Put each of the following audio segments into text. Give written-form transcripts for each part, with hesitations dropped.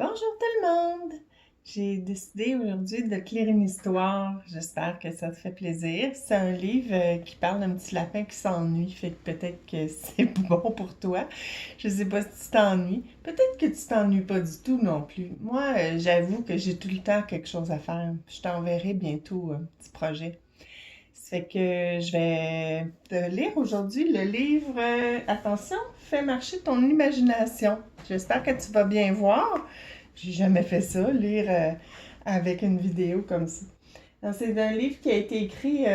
Bonjour tout le monde! J'ai décidé aujourd'hui de te lire une histoire. J'espère que ça te fait plaisir. C'est un livre qui parle d'un petit lapin qui s'ennuie, fait que peut-être que c'est bon pour toi. Je sais pas si tu t'ennuies. Peut-être que tu t'ennuies pas du tout non plus. Moi, j'avoue que j'ai tout le temps quelque chose à faire. Je t'enverrai bientôt un petit projet. Ça fait que je vais te lire aujourd'hui le livre Attention, fais marcher ton imagination. J'espère que tu vas bien voir. J'ai jamais fait ça, lire avec une vidéo comme ça. Donc, c'est un livre qui a été écrit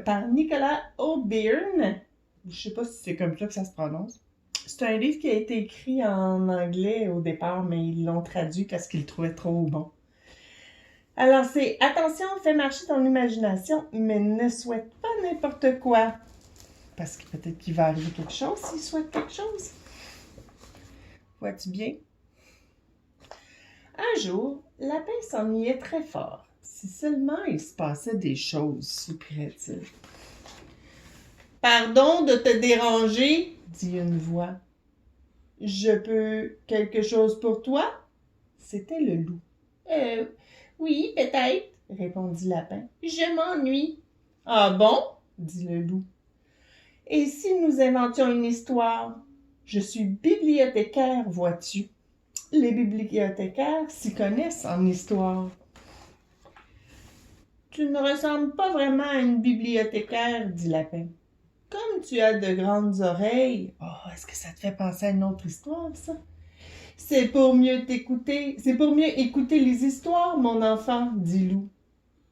par Nicolas O'Byrne. Je sais pas si c'est comme ça que ça se prononce. C'est un livre qui a été écrit en anglais au départ, mais ils l'ont traduit parce qu'ils le trouvaient trop bon. Alors, c'est attention, fais marcher ton imagination, mais ne souhaite pas n'importe quoi. Parce que peut-être qu'il va arriver quelque chose s'il souhaite quelque chose. Vois-tu bien? Un jour, Lapin s'ennuyait très fort. Si seulement il se passait des choses, soupirait-il. Pardon de te déranger, dit une voix. Je peux quelque chose pour toi? C'était le loup. Oui, peut-être, répondit Lapin. Je m'ennuie. Ah bon? Dit le loup. Et si nous inventions une histoire? Je suis bibliothécaire, vois-tu. Les bibliothécaires s'y connaissent en histoire. Tu ne ressembles pas vraiment à une bibliothécaire, dit Lapin. Comme tu as de grandes oreilles. Oh, est-ce que ça te fait penser à une autre histoire, ça? C'est pour mieux écouter les histoires, mon enfant, dit Loup.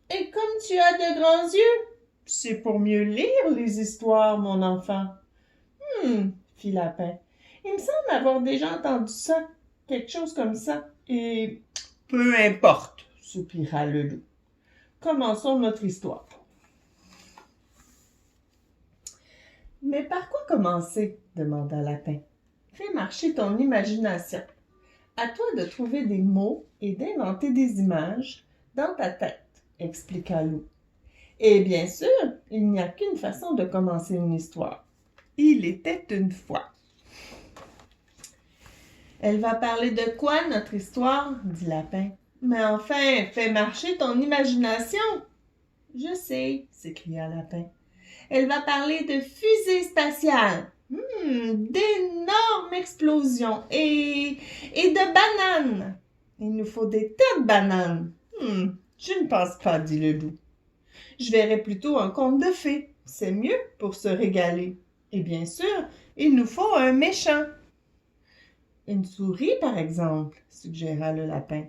Et comme tu as de grands yeux? C'est pour mieux lire les histoires, mon enfant. Fit Lapin. Il me semble avoir déjà entendu ça, quelque chose comme ça. Et peu importe, soupira le loup. Commençons notre histoire. Mais par quoi commencer? Demanda Lapin. Fais marcher ton imagination. À toi de trouver des mots et d'inventer des images dans ta tête, expliqua Loup. Et bien sûr, il n'y a qu'une façon de commencer une histoire. Il était une fois. Elle va parler de quoi, notre histoire? Dit Lapin. Mais enfin, fais marcher ton imagination. Je sais, s'écria Lapin. Elle va parler de fusées spatiales, d'énormes explosions et de bananes. Il nous faut des tas de bananes. Je ne pense pas, dit le loup. Je verrais plutôt un conte de fées. C'est mieux pour se régaler. Et bien sûr, il nous faut un méchant. Une souris, par exemple, suggéra le lapin.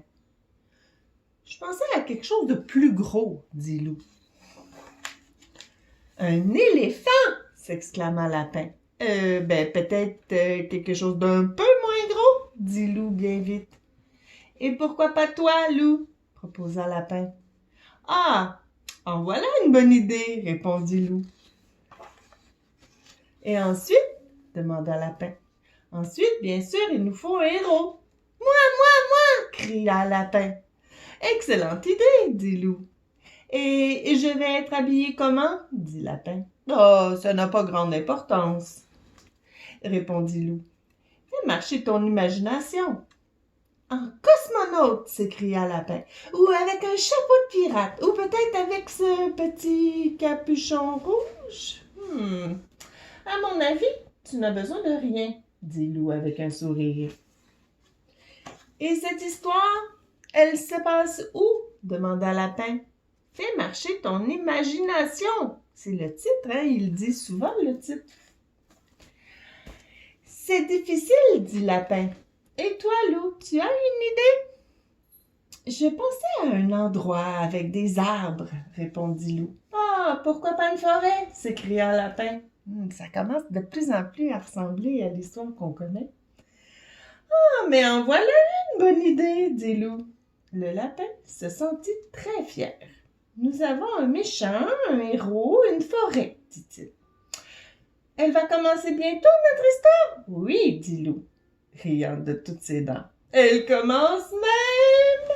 Je pensais à quelque chose de plus gros, dit Loup. Un éléphant, s'exclama Lapin. Peut-être quelque chose d'un peu moins gros, dit Loup bien vite. Et pourquoi pas toi, Loup? Proposa Lapin. Ah, en voilà une bonne idée, répondit Loup. Et ensuite? Demanda Lapin. Ensuite, bien sûr, il nous faut un héros. Moi, cria Lapin. Excellente idée, dit Loup. Et je vais être habillé comment? Dit Lapin. Oh, ça n'a pas grande importance, répondit Loup. Fais marcher ton imagination. En cosmonaute, s'écria Lapin, ou avec un chapeau de pirate, ou peut-être avec ce petit capuchon rouge. À mon avis, tu n'as besoin de rien, dit Loup avec un sourire. Et cette histoire, elle se passe où? Demanda Lapin. Fais marcher ton imagination. C'est le titre, hein? Il dit souvent le titre. C'est difficile, dit Lapin. Et toi, Loup, tu as une idée? Je pensais à un endroit avec des arbres, répondit Loup. Ah, pourquoi pas une forêt? S'écria Lapin. Ça commence de plus en plus à ressembler à l'histoire qu'on connaît. Ah, mais en voilà une bonne idée, dit Loup. Le lapin se sentit très fier. Nous avons un méchant, un héros, une forêt, dit-il. Elle va commencer bientôt, notre histoire? Oui, dit Loup, riant de toutes ses dents. Elle commence même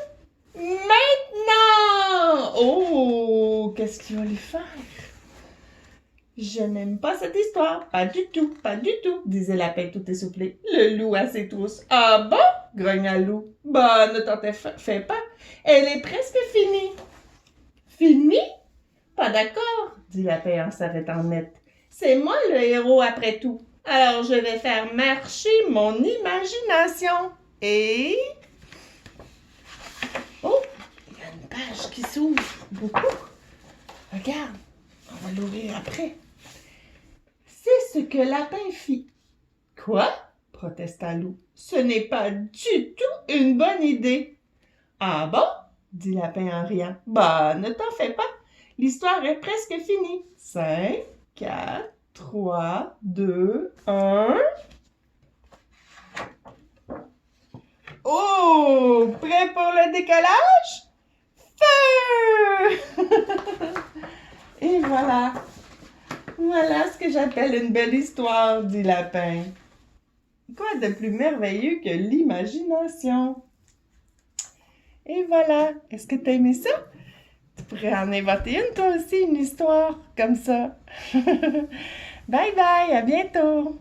maintenant! Oh, qu'est-ce qu'il va lui faire? Je n'aime pas cette histoire, pas du tout, disait Lapin tout essoufflé. Le loup à ses trousses. Ah bon? grogna Lou. Bah, ne t'en fais pas, elle est presque finie. Finie? Pas d'accord, dit Lapin en s'arrêtant net. C'est moi le héros après tout. Alors je vais faire marcher mon imagination. Et... Oh, il y a une page qui s'ouvre. Beaucoup. Regarde, on va l'ouvrir après. C'est ce que Lapin fit. Quoi? Protesta Lou. Ce n'est pas du tout une bonne idée. Ah bon? Dit Lapin en riant. Bah, ne t'en fais pas. L'histoire est presque finie. 5, 4, 3, 2, 1. Oh! Prêt pour le décollage? Feu! Et voilà. Voilà ce que j'appelle une belle histoire, dit Lapin. Quoi de plus merveilleux que l'imagination? Et voilà. Est-ce que t'as aimé ça? Tu pourrais en inventer une, toi aussi, une histoire comme ça. Bye bye, à bientôt!